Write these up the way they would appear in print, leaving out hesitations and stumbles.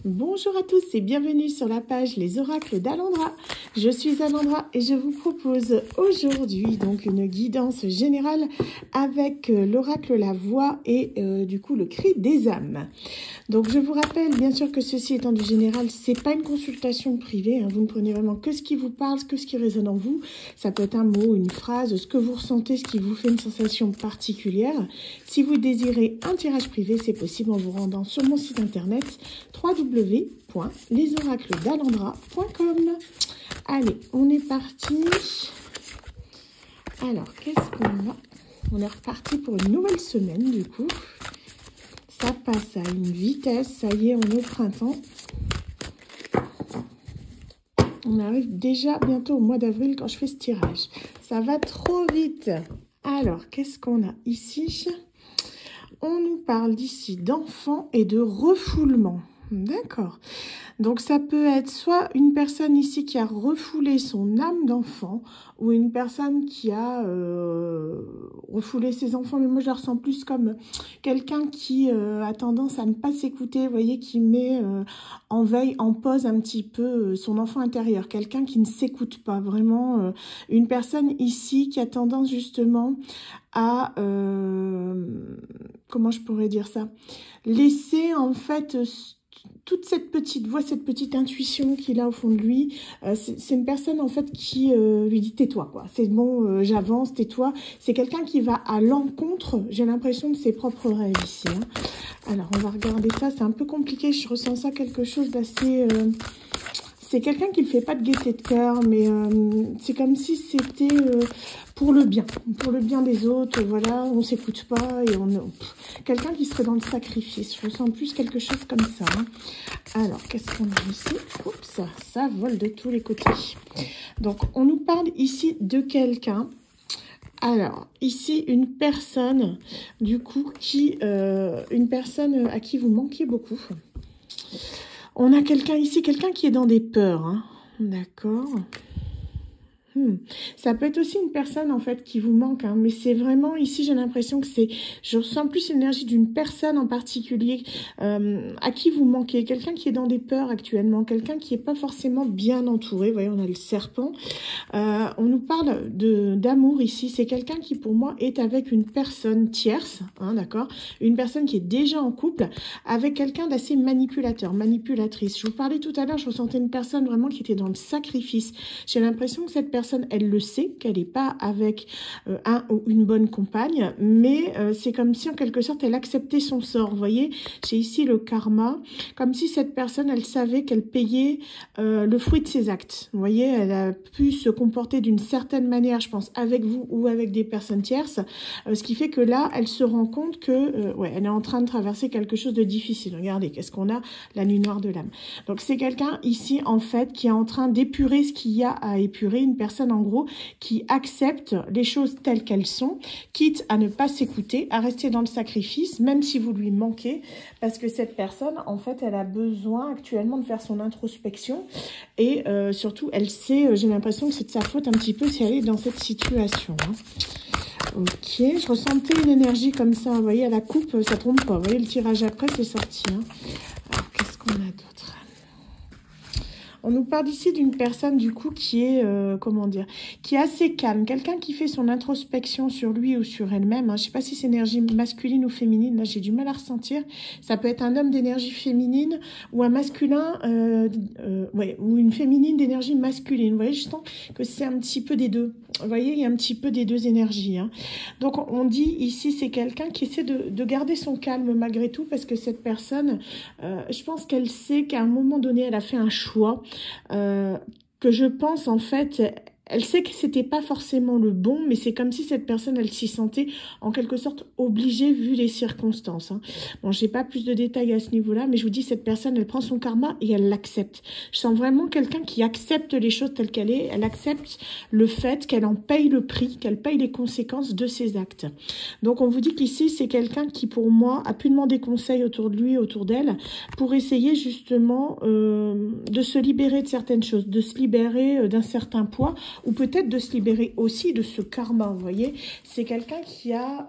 Bonjour à tous et bienvenue sur la page Les Oracles d'Alondra. Je suis Alondra et je vous propose aujourd'hui donc une guidance générale avec l'oracle La Voix et du coup le cri des âmes. Donc je vous rappelle bien sûr que ceci étant du général, c'est pas une consultation privée, hein, vous ne prenez vraiment que ce qui vous parle, que ce qui résonne en vous. Ça peut être un mot, une phrase, ce que vous ressentez, ce qui vous fait une sensation particulière. Si vous désirez un tirage privé, c'est possible en vous rendant sur mon site internet www.lesoracledalondra.com. Allez, on est parti. Alors, qu'est-ce qu'on a? On est reparti pour une nouvelle semaine, du coup. Ça passe à une vitesse. Ça y est, on est au printemps. On arrive déjà bientôt au mois d'avril quand je fais ce tirage. Ça va trop vite. Alors, qu'est-ce qu'on a ici? On nous parle d'ici d'enfants et de refoulement. D'accord. Donc, ça peut être soit une personne ici qui a refoulé son âme d'enfant ou une personne qui a refoulé ses enfants. Mais moi, je la ressens plus comme quelqu'un qui a tendance à ne pas s'écouter, vous voyez, qui met en veille, en pause un petit peu son enfant intérieur. Quelqu'un qui ne s'écoute pas, vraiment. Une personne ici qui a tendance justement à, comment je pourrais dire ça, laisser en fait toute cette petite voix, cette petite intuition qu'il a au fond de lui. C'est une personne en fait qui lui dit tais-toi quoi, c'est bon, j'avance, tais-toi. C'est quelqu'un qui va à l'encontre, j'ai l'impression, de ses propres rêves ici, hein. Alors on va regarder ça, c'est un peu compliqué, je ressens ça quelque chose d'assez... C'est quelqu'un qui ne fait pas de gaieté de cœur, mais c'est comme si c'était pour le bien des autres, voilà, on ne s'écoute pas, et quelqu'un qui serait dans le sacrifice. Je ressens plus quelque chose comme ça, hein. Alors, qu'est-ce qu'on a ici? Oups, ça vole de tous les côtés. Donc, on nous parle ici de quelqu'un. Alors, ici, une personne, du coup, une personne à qui vous manquiez beaucoup. On a quelqu'un ici, quelqu'un qui est dans des peurs, hein. D'accord. Ça peut être aussi une personne en fait qui vous manque, hein, mais c'est vraiment ici j'ai l'impression que je ressens plus l'énergie d'une personne en particulier à qui vous manquez, quelqu'un qui est dans des peurs actuellement, quelqu'un qui est pas forcément bien entouré. Vous voyez, on a le serpent. On nous parle d'amour ici, c'est quelqu'un qui pour moi est avec une personne tierce, hein, d'accord, une personne qui est déjà en couple avec quelqu'un d'assez manipulateur, manipulatrice. Je vous parlais tout à l'heure, je ressentais une personne vraiment qui était dans le sacrifice. J'ai l'impression que cette personne, elle le sait, qu'elle n'est pas avec un ou une bonne compagne, mais c'est comme si en quelque sorte elle acceptait son sort. Vous voyez, j'ai ici le karma, comme si cette personne, elle savait qu'elle payait le fruit de ses actes. Vous voyez, elle a pu se comporter d'une certaine manière, je pense, avec vous ou avec des personnes tierces, ce qui fait que là, elle se rend compte que ouais, elle est en train de traverser quelque chose de difficile. Regardez, qu'est-ce qu'on a? La nuit noire de l'âme. Donc c'est quelqu'un ici, en fait, qui est en train d'épurer ce qu'il y a à épurer, une personne en gros qui accepte les choses telles qu'elles sont, quitte à ne pas s'écouter, à rester dans le sacrifice, même si vous lui manquez, parce que cette personne, en fait, elle a besoin actuellement de faire son introspection et surtout, elle sait, j'ai l'impression que c'est de sa faute un petit peu si elle est dans cette situation, hein. Ok, je ressentais une énergie comme ça, vous voyez, à la coupe, ça trompe pas, vous voyez, le tirage après, c'est sorti, hein. Alors, qu'est-ce qu'on a d'autre? On nous parle ici d'une personne, du coup, qui est, comment dire, qui est assez calme. Quelqu'un qui fait son introspection sur lui ou sur elle-même, hein. Je ne sais pas si c'est énergie masculine ou féminine. Là, j'ai du mal à ressentir. Ça peut être un homme d'énergie féminine ou un masculin, ouais, ou une féminine d'énergie masculine. Vous voyez, je sens que c'est un petit peu des deux. Vous voyez, il y a un petit peu des deux énergies, hein. Donc, on dit ici, c'est quelqu'un qui essaie de garder son calme malgré tout, parce que cette personne, je pense qu'elle sait qu'à un moment donné, elle a fait un choix. Que je pense en fait, elle sait que c'était pas forcément le bon, mais c'est comme si cette personne, elle s'y sentait en quelque sorte obligée vu les circonstances, hein. Bon, j'ai pas plus de détails à ce niveau-là, mais je vous dis, cette personne, elle prend son karma et elle l'accepte. Je sens vraiment quelqu'un qui accepte les choses telles qu'elles est, elle accepte le fait qu'elle en paye le prix, qu'elle paye les conséquences de ses actes. Donc on vous dit qu'ici, c'est quelqu'un qui pour moi a pu demander conseil autour de lui, autour d'elle, pour essayer justement de se libérer de certaines choses, de se libérer d'un certain poids, ou peut-être de se libérer aussi de ce karma, vous voyez. C'est quelqu'un qui a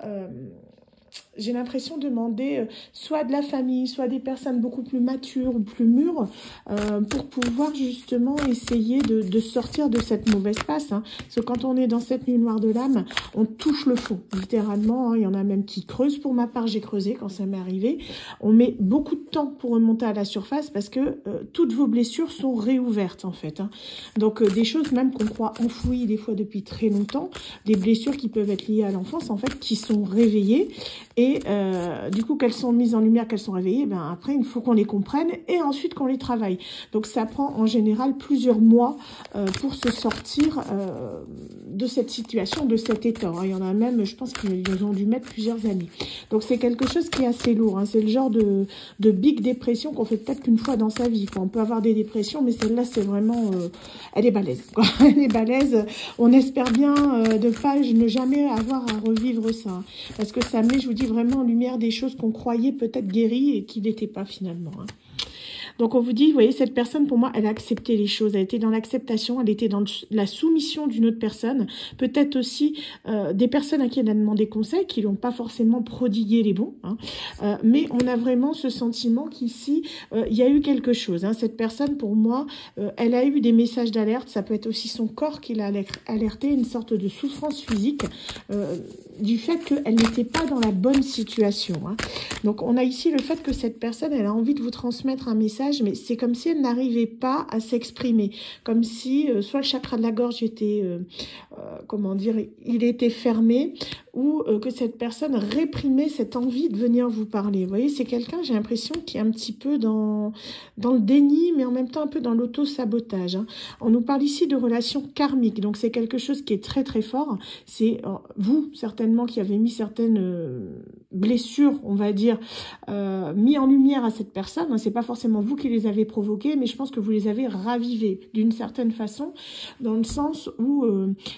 j'ai l'impression de demander soit de la famille, soit des personnes beaucoup plus matures ou plus mûres pour pouvoir justement essayer de sortir de cette mauvaise passe. Hein. Parce que quand on est dans cette nuit noire de l'âme, on touche le fond, littéralement. Hein. Il y en a même qui creusent. Pour ma part, j'ai creusé quand ça m'est arrivé. On met beaucoup de temps pour remonter à la surface parce que toutes vos blessures sont réouvertes en fait. Hein. Donc des choses même qu'on croit enfouies des fois depuis très longtemps, des blessures qui peuvent être liées à l'enfance en fait, qui sont réveillées. Et du coup, qu'elles sont mises en lumière, qu'elles sont réveillées, ben après, il faut qu'on les comprenne et ensuite qu'on les travaille. Donc, ça prend en général plusieurs mois pour se sortir de cette situation, de cet état. Il y en a même, je pense qu'ils ont dû mettre plusieurs années. Donc, c'est quelque chose qui est assez lourd. Hein. C'est le genre de big dépression qu'on fait peut-être qu'une fois dans sa vie. Quoi. On peut avoir des dépressions, mais celle-là, c'est vraiment... elle est balèze. Quoi. Elle est balèze. On espère bien ne jamais avoir à revivre ça. Hein. Parce que ça met, je vous dis, vraiment en lumière des choses qu'on croyait peut-être guéries et qui n'étaient pas finalement. Hein. Donc on vous dit, vous voyez, cette personne, pour moi, elle a accepté les choses, elle était dans l'acceptation, elle était dans la soumission d'une autre personne, peut-être aussi des personnes à qui elle a demandé conseil, qui n'ont pas forcément prodigué les bons, hein. Mais on a vraiment ce sentiment qu'ici, il y a eu quelque chose. Hein. Cette personne, pour moi, elle a eu des messages d'alerte, ça peut être aussi son corps qui l'a alerté, une sorte de souffrance physique, du fait qu'elle n'était pas dans la bonne situation. Hein. Donc on a ici le fait que cette personne, elle a envie de vous transmettre un message, mais c'est comme si elle n'arrivait pas à s'exprimer, comme si soit le chakra de la gorge était, comment dire, il était fermé, ou que cette personne réprimait cette envie de venir vous parler. Vous voyez, c'est quelqu'un, j'ai l'impression, qui est un petit peu dans le déni, mais en même temps un peu dans l'auto-sabotage. Hein. On nous parle ici de relations karmiques, donc c'est quelque chose qui est très très fort. C'est vous, certainement, qui avez mis certaines blessures, on va dire, mis en lumière à cette personne. Hein. C'est pas forcément vous qui les avez provoquées, mais je pense que vous les avez ravivées d'une certaine façon, dans le sens où,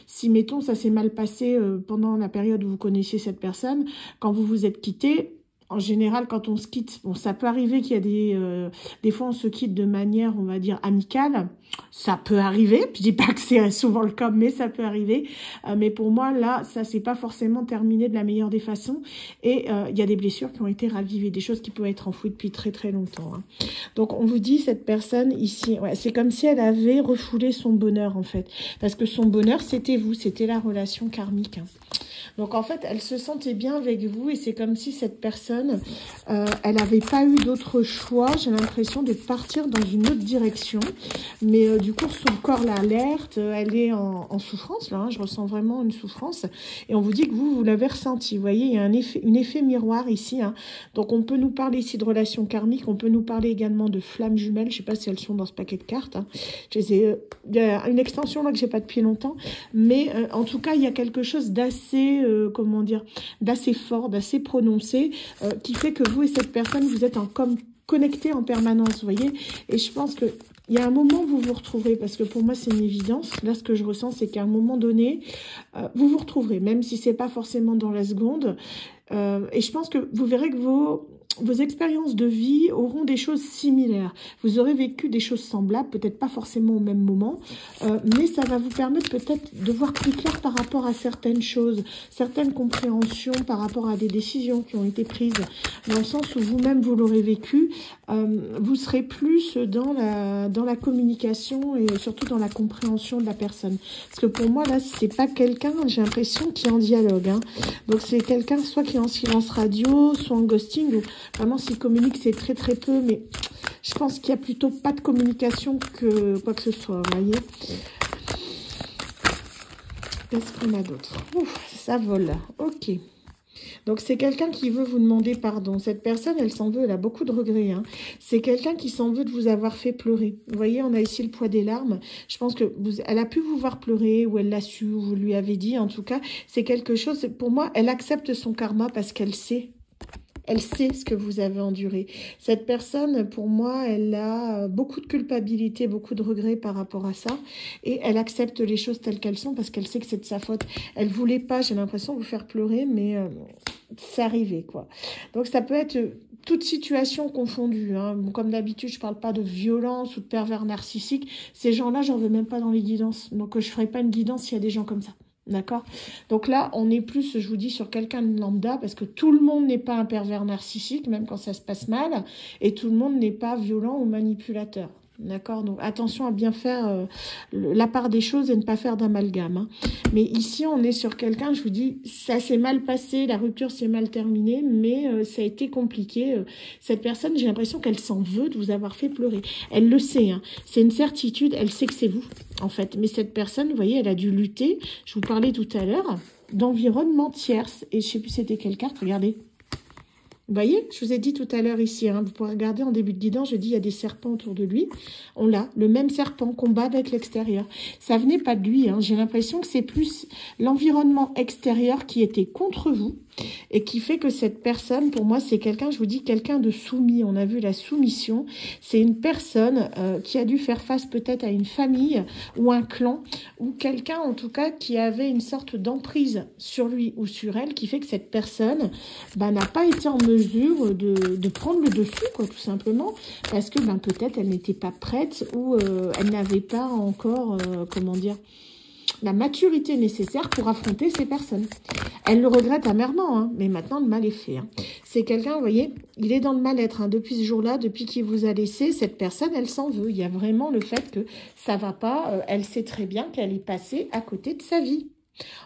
si, mettons, ça s'est mal passé pendant la période où vous connaissiez cette personne, quand vous vous êtes quitté, en général, quand on se quitte, bon, ça peut arriver qu'il y a des fois on se quitte de manière, on va dire, amicale. Ça peut arriver. Je dis pas que c'est souvent le cas, mais ça peut arriver. Mais pour moi, là, ça s'est pas forcément terminé de la meilleure des façons. Et il y a des blessures qui ont été ravivées, des choses qui peuvent être enfouies depuis très très longtemps. Hein. Donc on vous dit, cette personne ici, ouais, c'est comme si elle avait refoulé son bonheur en fait, parce que son bonheur, c'était vous, c'était la relation karmique. Hein. Donc en fait, elle se sentait bien avec vous et c'est comme si cette personne, elle n'avait pas eu d'autre choix, j'ai l'impression, de partir dans une autre direction. Mais du coup, son corps l'alerte, elle est en souffrance, là, hein, je ressens vraiment une souffrance. Et on vous dit que vous l'avez ressenti, vous voyez, il y a un effet miroir ici. Hein. Donc on peut nous parler ici de relations karmiques, on peut nous parler également de flammes jumelles, je ne sais pas si elles sont dans ce paquet de cartes. Hein. Il y a une extension là que j'ai pas depuis longtemps, mais en tout cas, il y a quelque chose d'assez... comment dire, d'assez fort, d'assez prononcé, qui fait que vous et cette personne, vous êtes comme connectés en permanence, vous voyez. Et je pense que il y a un moment où vous vous retrouverez, parce que pour moi, c'est une évidence. Là, ce que je ressens, c'est qu'à un moment donné, vous vous retrouverez, même si c'est pas forcément dans la seconde. Et je pense que vous verrez que vos expériences de vie auront des choses similaires. Vous aurez vécu des choses semblables, peut-être pas forcément au même moment, mais ça va vous permettre peut-être de voir plus clair par rapport à certaines choses, certaines compréhensions par rapport à des décisions qui ont été prises, dans le sens où vous-même vous l'aurez vécu, vous serez plus dans la communication et surtout dans la compréhension de la personne. Parce que pour moi, là, c'est pas quelqu'un, j'ai l'impression, qui est en dialogue. Hein. Donc c'est quelqu'un soit qui est en silence radio, soit en ghosting, ou vraiment, s'il communique, c'est très très peu, mais je pense qu'il y a plutôt pas de communication que quoi que ce soit, vous voyez. Qu'est-ce qu'on a d'autre? Ça vole, ok. Donc, c'est quelqu'un qui veut vous demander pardon. Cette personne, elle s'en veut, elle a beaucoup de regrets. Hein. C'est quelqu'un qui s'en veut de vous avoir fait pleurer. Vous voyez, on a ici le poids des larmes. Je pense que elle a pu vous voir pleurer, ou elle l'a su, ou vous lui avez dit. En tout cas, c'est quelque chose, pour moi, elle accepte son karma parce qu'elle sait. Elle sait ce que vous avez enduré. Cette personne, pour moi, elle a beaucoup de culpabilité, beaucoup de regrets par rapport à ça. Et elle accepte les choses telles qu'elles sont parce qu'elle sait que c'est de sa faute. Elle voulait pas, j'ai l'impression, vous faire pleurer, mais c'est arrivé, quoi. Donc, ça peut être toute situation confondue. Hein. Comme d'habitude, je parle pas de violence ou de pervers narcissique. Ces gens-là, j'en veux même pas dans les guidances. Donc, je ferai pas une guidance s'il y a des gens comme ça. D'accord? Donc là, on est plus, je vous dis, sur quelqu'un de lambda, parce que tout le monde n'est pas un pervers narcissique, même quand ça se passe mal, et tout le monde n'est pas violent ou manipulateur. D'accord? Donc attention à bien faire la part des choses et ne pas faire d'amalgame. Hein. Mais ici, on est sur quelqu'un, je vous dis, ça s'est mal passé, la rupture s'est mal terminée, mais ça a été compliqué. Cette personne, j'ai l'impression qu'elle s'en veut de vous avoir fait pleurer. Elle le sait, hein. C'est une certitude, elle sait que c'est vous, en fait. Mais cette personne, vous voyez, elle a dû lutter, je vous parlais tout à l'heure, d'environnement tierce. Et je ne sais plus c'était quelle carte, regardez. Vous voyez, je vous ai dit tout à l'heure ici, hein, vous pourrez regarder en début de guidance, je dis il y a des serpents autour de lui. On l'a, le même serpent, combat avec l'extérieur. Ça venait pas de lui, hein, j'ai l'impression que c'est plus l'environnement extérieur qui était contre vous et qui fait que cette personne, pour moi, c'est quelqu'un, je vous dis, quelqu'un de soumis. On a vu la soumission. C'est une personne qui a dû faire face peut-être à une famille ou un clan ou quelqu'un, en tout cas, qui avait une sorte d'emprise sur lui ou sur elle qui fait que cette personne n'a pas été en mesure de prendre le dessus, quoi, tout simplement, parce que peut-être elle n'était pas prête ou elle n'avait pas encore, comment dire, la maturité nécessaire pour affronter ces personnes. Elle le regrette amèrement, hein, mais maintenant le mal est fait. Hein. C'est quelqu'un, vous voyez, il est dans le mal-être. Hein, depuis ce jour-là, depuis qu'il vous a laissé, cette personne, elle s'en veut. Il y a vraiment le fait que ça va pas. Elle sait très bien qu'elle est passée à côté de sa vie.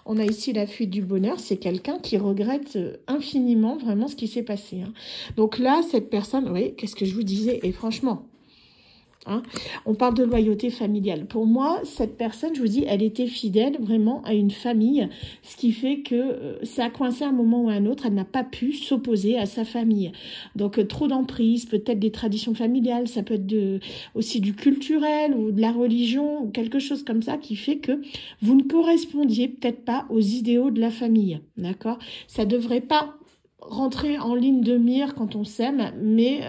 On a ici la fuite du bonheur, c'est quelqu'un qui regrette infiniment vraiment ce qui s'est passé. Hein. Donc là, cette personne, vous voyez, qu'est-ce que je vous disais? Et franchement... Hein, on parle de loyauté familiale. Pour moi, cette personne, je vous dis, elle était fidèle vraiment à une famille, ce qui fait que ça a coincé à un moment ou à un autre, elle n'a pas pu s'opposer à sa famille. Donc, trop d'emprise, peut-être des traditions familiales, ça peut être aussi du culturel ou de la religion ou quelque chose comme ça qui fait que vous ne correspondiez peut-être pas aux idéaux de la famille. D'accord? Ça devrait pas rentrer en ligne de mire quand on s'aime, mais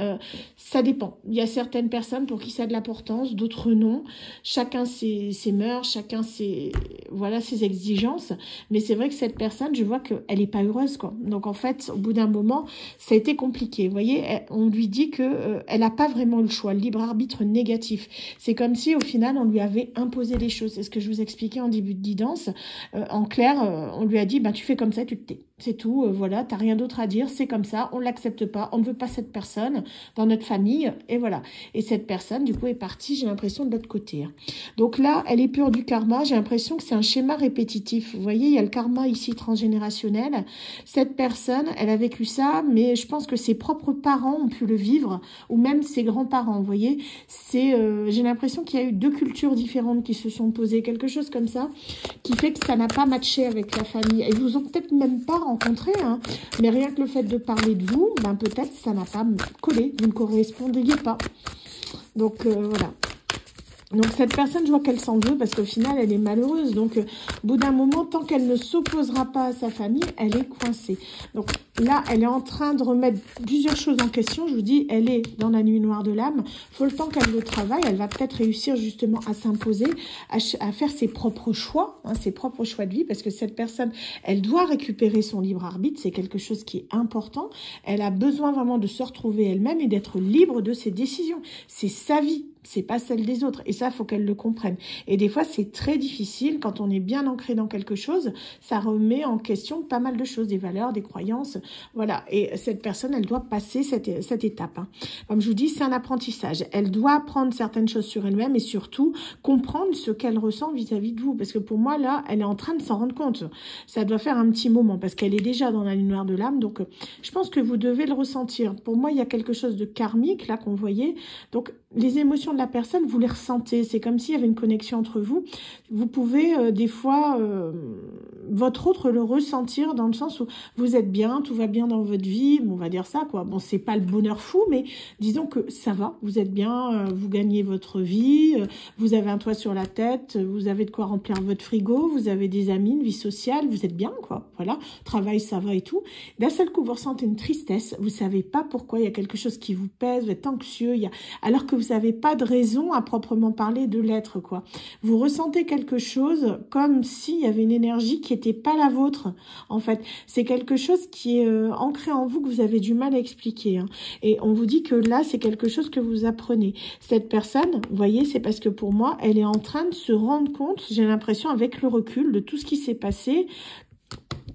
ça dépend. Il y a certaines personnes pour qui ça a de l'importance, d'autres non. Chacun ses mœurs, chacun ses exigences. Mais c'est vrai que cette personne, je vois qu'elle n'est pas heureuse, quoi. Donc en fait, au bout d'un moment, ça a été compliqué. Vous voyez, on lui dit que elle n'a pas vraiment le choix, le libre arbitre négatif. C'est comme si au final, on lui avait imposé les choses. C'est ce que je vous expliquais en début de guidance. En clair, on lui a dit, tu fais comme ça, tu te tais. C'est tout, voilà, t'as rien d'autre à dire, c'est comme ça, on l'accepte pas, on ne veut pas cette personne dans notre famille, et voilà. Et cette personne, du coup, est partie, j'ai l'impression, de l'autre côté. Hein. Donc là, elle est pure du karma, j'ai l'impression que c'est un schéma répétitif. Vous voyez, il y a le karma ici transgénérationnel. Cette personne, elle a vécu ça, mais je pense que ses propres parents ont pu le vivre, ou même ses grands-parents, vous voyez. J'ai l'impression qu'il y a eu deux cultures différentes qui se sont posées, quelque chose comme ça, qui fait que ça n'a pas matché avec la famille. Ils vous ont peut-être même pas rencontré, hein. Mais rien que le fait de parler de vous, peut-être ça n'a pas collé, vous ne correspondiez pas. Donc voilà. Donc cette personne, je vois qu'elle s'en veut parce qu'au final, elle est malheureuse. Donc au bout d'un moment, tant qu'elle ne s'opposera pas à sa famille, elle est coincée. Donc là, elle est en train de remettre plusieurs choses en question. Je vous dis, elle est dans la nuit noire de l'âme. Faut le temps qu'elle le travaille. Elle va peut-être réussir justement à s'imposer, à faire ses propres choix, hein, ses propres choix de vie. Parce que cette personne, elle doit récupérer son libre arbitre. C'est quelque chose qui est important. Elle a besoin vraiment de se retrouver elle-même et d'être libre de ses décisions. C'est sa vie. C'est pas celle des autres. Et ça, faut qu'elle le comprenne. Et des fois, c'est très difficile. Quand on est bien ancré dans quelque chose, ça remet en question pas mal de choses, des valeurs, des croyances. Voilà. Et cette personne, elle doit passer cette étape. Hein. Comme je vous dis, c'est un apprentissage. Elle doit apprendre certaines choses sur elle-même et surtout comprendre ce qu'elle ressent vis-à-vis de vous. Parce que pour moi, là, elle est en train de s'en rendre compte. Ça doit faire un petit moment parce qu'elle est déjà dans la lumière de l'âme. Donc, je pense que vous devez le ressentir. Pour moi, il y a quelque chose de karmique, là, qu'on voyait. Donc, les émotions de la personne, vous les ressentez. C'est comme s'il y avait une connexion entre vous. Vous pouvez, des fois, votre autre le ressentir dans le sens où vous êtes bien, tout va bien dans votre vie. Bon, on va dire ça, quoi. Bon, c'est pas le bonheur fou, mais disons que ça va. Vous êtes bien, vous gagnez votre vie, vous avez un toit sur la tête, vous avez de quoi remplir votre frigo, vous avez des amis, une vie sociale, vous êtes bien, quoi. Voilà. Travail, ça va et tout. D'un seul coup, vous ressentez une tristesse. Vous savez pas pourquoi. Il y a quelque chose qui vous pèse, vous êtes anxieux. Alors que vous n'avez pas de raison à proprement parler de l'être, quoi. Vous ressentez quelque chose comme s'il y avait une énergie qui n'était pas la vôtre, en fait. C'est quelque chose qui est ancré en vous, que vous avez du mal à expliquer. Hein. Et on vous dit que là, c'est quelque chose que vous apprenez. Cette personne, vous voyez, c'est parce que pour moi, elle est en train de se rendre compte, j'ai l'impression, avec le recul de tout ce qui s'est passé,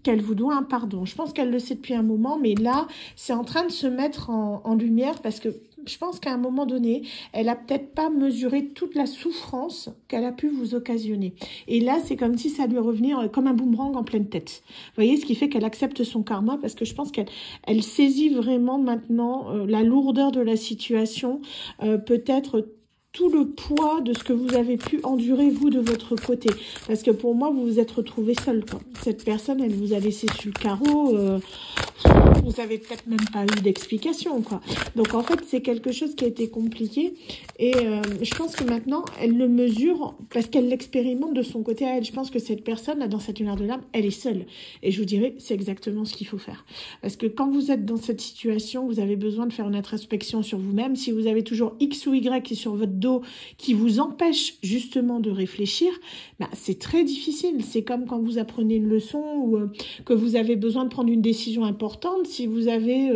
qu'elle vous doit un pardon. Je pense qu'elle le sait depuis un moment, mais là, c'est en train de se mettre en lumière parce que je pense qu'à un moment donné, elle a peut-être pas mesuré toute la souffrance qu'elle a pu vous occasionner. Et là, c'est comme si ça lui revenait comme un boomerang en pleine tête. Vous voyez, ce qui fait qu'elle accepte son karma parce que je pense qu'elle saisit vraiment maintenant la lourdeur de la situation, peut-être tout le poids de ce que vous avez pu endurer, vous, de votre côté. Parce que pour moi, vous vous êtes retrouvé seul, quoi. Cette personne, elle vous a laissé sur le carreau. Vous avez peut-être même pas eu d'explication, quoi. Donc, en fait, c'est quelque chose qui a été compliqué. Et je pense que maintenant, elle le mesure parce qu'elle l'expérimente de son côté à elle. Je pense que cette personne, là, dans cette lumière de l'âme, elle est seule. Et je vous dirais, c'est exactement ce qu'il faut faire. Parce que quand vous êtes dans cette situation, vous avez besoin de faire une introspection sur vous-même. Si vous avez toujours X ou Y qui est sur votre dos, qui vous empêche justement de réfléchir, bah, c'est très difficile. C'est comme quand vous apprenez une leçon ou que vous avez besoin de prendre une décision importante. Si vous avez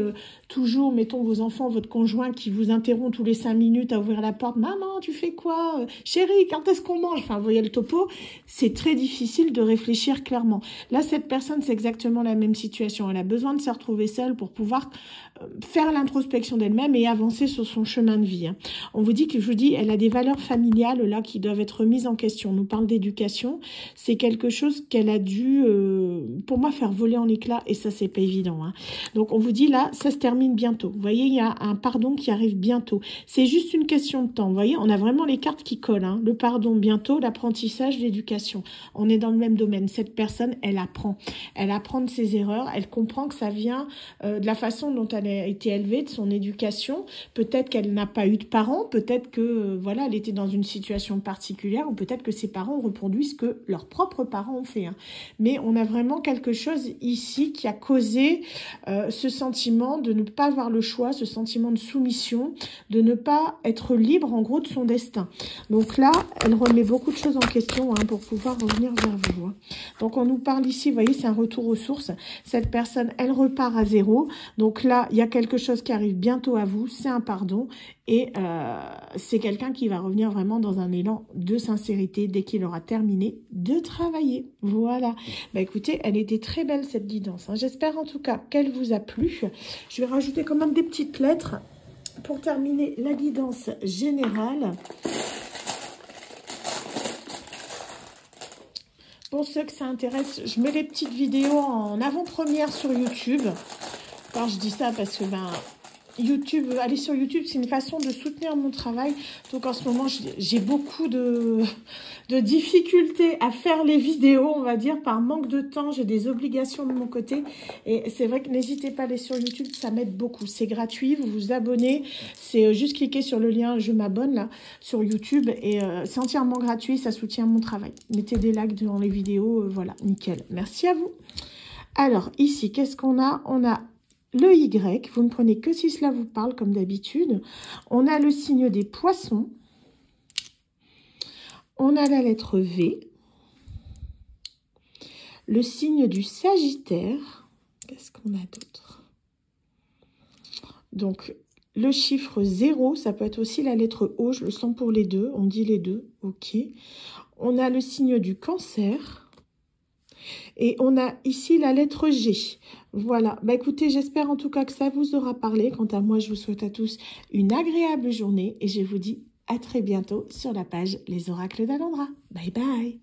toujours, mettons, vos enfants, votre conjoint qui vous interrompt tous les 5 minutes à ouvrir la porte. « Maman, tu fais quoi? Chérie, quand est-ce qu'on mange ?» Enfin, vous voyez le topo. C'est très difficile de réfléchir clairement. Là, cette personne, c'est exactement la même situation. Elle a besoin de se retrouver seule pour pouvoir faire l'introspection d'elle-même et avancer sur son chemin de vie. Hein. On vous dit que, je vous dis, elle a des valeurs familiales là qui doivent être remises en question. On nous parle d'éducation. C'est quelque chose qu'elle a dû, pour moi, faire voler en éclats et ça, c'est pas évident. Hein. Donc, on vous dit là, ça se termine bientôt. Vous voyez, il y a un pardon qui arrive bientôt. C'est juste une question de temps. Vous voyez, on a vraiment les cartes qui collent. Hein. Le pardon bientôt, l'apprentissage, l'éducation. On est dans le même domaine. Cette personne, elle apprend. Elle apprend de ses erreurs. Elle comprend que ça vient de la façon dont elle a été élevée, de son éducation. Peut-être qu'elle n'a pas eu de parents. Peut-être que, voilà, elle était dans une situation particulière ou peut-être que ses parents ont reproduit ce que leurs propres parents ont fait. Hein. Mais on a vraiment quelque chose ici qui a causé ce sentiment de ne pas avoir le choix, ce sentiment de soumission, de ne pas être libre en gros de son destin. Donc là, elle remet beaucoup de choses en question hein, pour pouvoir revenir vers vous. Hein. Donc on nous parle ici, vous voyez, c'est un retour aux sources. Cette personne, elle repart à zéro. Donc là, il y a quelque chose qui arrive bientôt à vous, c'est un pardon. Et c'est quelqu'un qui va revenir vraiment dans un élan de sincérité dès qu'il aura terminé de travailler. Voilà. Bah écoutez, elle était très belle cette guidance. Hein. J'espère en tout cas qu'elle vous a plu. Je vais rajouter quand même des petites lettres pour terminer la guidance générale. Pour ceux que ça intéresse, je mets les petites vidéos en avant-première sur YouTube. Alors je dis ça parce que YouTube, aller sur YouTube, c'est une façon de soutenir mon travail. Donc en ce moment, j'ai beaucoup de difficultés à faire les vidéos, on va dire, par manque de temps. J'ai des obligations de mon côté. Et c'est vrai que n'hésitez pas à aller sur YouTube, ça m'aide beaucoup. C'est gratuit, vous vous abonnez. C'est juste cliquer sur le lien « Je m'abonne » là, sur YouTube. Et c'est entièrement gratuit, ça soutient mon travail. Mettez des likes dans les vidéos, voilà, nickel. Merci à vous. Alors, ici, qu'est-ce qu'on a? On a le Y, vous ne prenez que si cela vous parle, comme d'habitude. On a le signe des poissons. On a la lettre V. Le signe du Sagittaire. Qu'est-ce qu'on a d'autre? Donc, le chiffre 0, ça peut être aussi la lettre O, je le sens pour les deux. On dit les deux, ok. On a le signe du Cancer. Et on a ici la lettre G. Voilà. Bah écoutez, j'espère en tout cas que ça vous aura parlé. Quant à moi, je vous souhaite à tous une agréable journée. Et je vous dis à très bientôt sur la page Les Oracles d'Alondra. Bye bye.